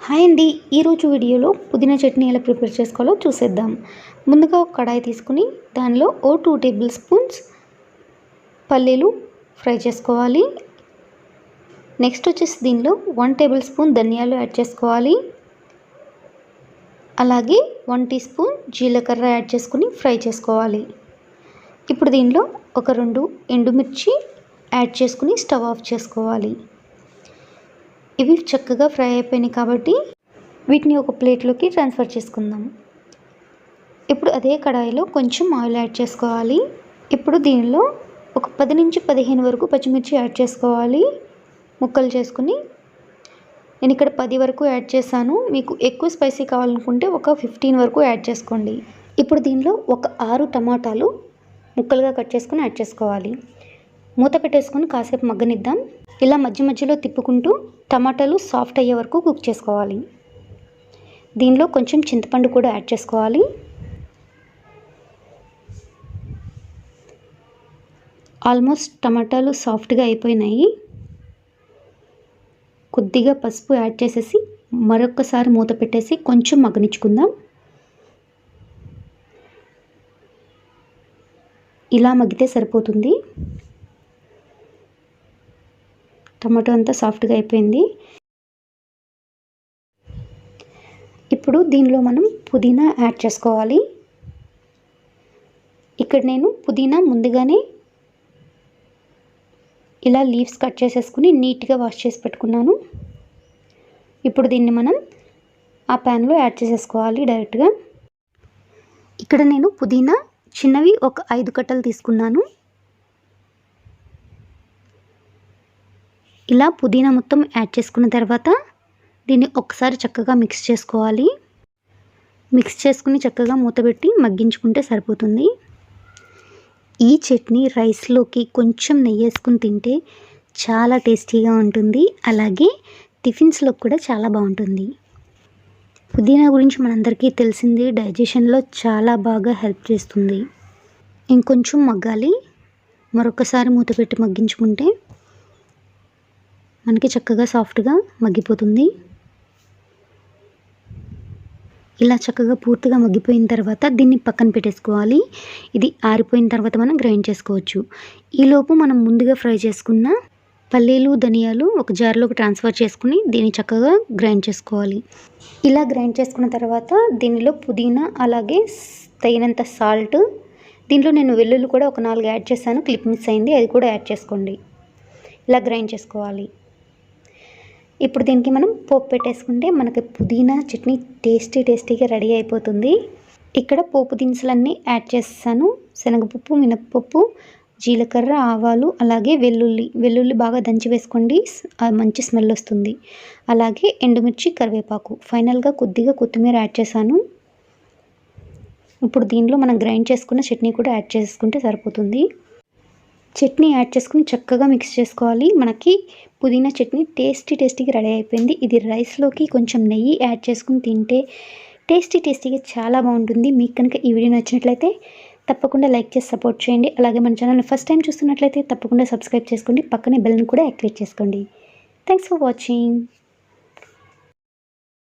Hi అండి, ఈరోజు వీడియోలో పుదీనా చట్నీ ఎలా ప్రిపేర్ చేసుకోవాలో చూసేద్దాం. ముందుగా ఒక కడాయి తీసుకుని దానిలో 2 టేబుల్ స్పూన్స్ పల్లీలు ఫ్రై చేసుకోవాలి. నెక్స్ట్ వచ్చేసి దీనిలో 1 టేబుల్ స్పూన్ ధనియాలు యాడ్ చేసుకోవాలి. అలాగే 1 టీ స్పూన్ జీలకర్ర యాడ్ చేసుకుని ఫ్రై చేసుకోవాలి. ఇప్పుడు దీనిలో ఒక 2 ఎండుమిర్చి యాడ్ చేసుకుని స్టవ్ ఆఫ్ చేసుకోవాలి. ఇవి చక్కగా ఫ్రై అయిపోయినాయి కాబట్టి వీటిని ఒక ప్లేట్లోకి ట్రాన్స్ఫర్ చేసుకుందాం. ఇప్పుడు అదే కడాయిలో కొంచెం ఆయిల్ యాడ్ చేసుకోవాలి. ఇప్పుడు దీనిలో ఒక 10 నుంచి 15 వరకు పచ్చిమిర్చి యాడ్ చేసుకోవాలి. ముక్కలు చేసుకుని నేను ఇక్కడ 10 వరకు యాడ్ చేశాను. మీకు ఎక్కువ స్పైసీ కావాలనుకుంటే ఒక 15 వరకు యాడ్ చేసుకోండి. ఇప్పుడు దీనిలో ఒక 6 టమాటాలు ముక్కలుగా కట్ చేసుకుని యాడ్ చేసుకోవాలి. మూత పెట్టేసుకొని కాసేపు మగ్గనిద్దాం. ఇలా మధ్య మధ్యలో తిప్పుకుంటూ టమాటాలు సాఫ్ట్ అయ్యే వరకు కుక్ చేసుకోవాలి. దీనిలో కొంచెం చింతపండు కూడా యాడ్ చేసుకోవాలి. ఆల్మోస్ట్ టమాటాలు సాఫ్ట్గా అయిపోయినాయి. కొద్దిగా పసుపు యాడ్ చేసేసి మరొకసారి మూత పెట్టేసి కొంచెం మగ్గనిచ్చుకుందాం. ఇలా మగ్గితే సరిపోతుంది. టమాటో అంతా సాఫ్ట్గా అయిపోయింది. ఇప్పుడు దీనిలో మనం పుదీనా యాడ్ చేసుకోవాలి. ఇక్కడ నేను పుదీనా ముందుగానే ఇలా లీవ్స్ కట్ చేసేసుకుని నీట్గా వాష్ చేసి పెట్టుకున్నాను. ఇప్పుడు దీన్ని మనం ఆ ప్యాన్లో యాడ్ చేసేసుకోవాలి డైరెక్ట్గా. ఇక్కడ నేను పుదీనా చిన్నవి ఒక 5 కట్టలు తీసుకున్నాను. ఇలా పుదీనా మొత్తం యాడ్ చేసుకున్న తర్వాత దీన్ని ఒకసారి చక్కగా మిక్స్ చేసుకోవాలి. మిక్స్ చేసుకుని చక్కగా మూతపెట్టి మగ్గించుకుంటే సరిపోతుంది. ఈ చట్నీ రైస్లోకి కొంచెం నెయ్యి వేసుకుని తింటే చాలా టేస్టీగా ఉంటుంది. అలాగే టిఫిన్స్లో కూడా చాలా బాగుంటుంది. పుదీనా గురించి మనందరికీ తెలిసింది, డైజెషన్లో చాలా బాగా హెల్ప్ చేస్తుంది. ఇంకొంచెం మగ్గాలి. మరొకసారి మూతపెట్టి మగ్గించుకుంటే మనకి చక్కగా సాఫ్ట్గా మగ్గిపోతుంది. ఇలా చక్కగా పూర్తిగా మగ్గిపోయిన తర్వాత దీన్ని పక్కన పెట్టేసుకోవాలి. ఇది ఆరిపోయిన తర్వాత మనం గ్రైండ్ చేసుకోవచ్చు. ఈలోపు మనం ముందుగా ఫ్రై చేసుకున్న పల్లీలు ధనియాలు ఒక జార్లోకి ట్రాన్స్ఫర్ చేసుకుని దీన్ని చక్కగా గ్రైండ్ చేసుకోవాలి. ఇలా గ్రైండ్ చేసుకున్న తర్వాత దీనిలో పుదీనా అలాగే తగినంత సాల్ట్, దీంట్లో నేను వెల్లుల్లి కూడా ఒక 4 యాడ్ చేశాను. క్లిప్ మిస్ అయింది, అది కూడా యాడ్ చేసుకోండి. ఇలా గ్రైండ్ చేసుకోవాలి. ఇప్పుడు దీనికి మనం పోపు పెట్టేసుకుంటే మనకి పుదీనా చట్నీ టేస్టీగా రెడీ అయిపోతుంది. ఇక్కడ పోపు దినుసులన్నీ యాడ్ చేస్తాను. శనగపప్పు, మినపప్పు, జీలకర్ర, ఆవాలు, అలాగే వెల్లుల్లి బాగా దంచి వేసుకోండి, మంచి స్మెల్ వస్తుంది. అలాగే ఎండుమిర్చి, కరివేపాకు, ఫైనల్గా కొద్దిగా కొత్తిమీర యాడ్ చేశాను. ఇప్పుడు దీనిలో మనం గ్రైండ్ చేసుకున్న చట్నీ కూడా యాడ్ చేసుకుంటే సరిపోతుంది. చట్నీ యాడ్ చేసుకుని చక్కగా మిక్స్ చేసుకోవాలి. మనకి పుదీనా చట్నీ టేస్టీగా రెడీ అయిపోయింది. ఇది రైస్లోకి కొంచెం నెయ్యి యాడ్ చేసుకుని తింటే టేస్టీగా చాలా బాగుంటుంది. మీకు కనుక ఈ వీడియో నచ్చినట్లయితే తప్పకుండా లైక్ చేసి సపోర్ట్ చేయండి. అలాగే మన ఛానల్ని ఫస్ట్ టైం చూస్తున్నట్లయితే తప్పకుండా సబ్స్క్రైబ్ చేసుకోండి. పక్కనే బెల్ని కూడా యాక్టివేట్ చేసుకోండి. Thanks for watching.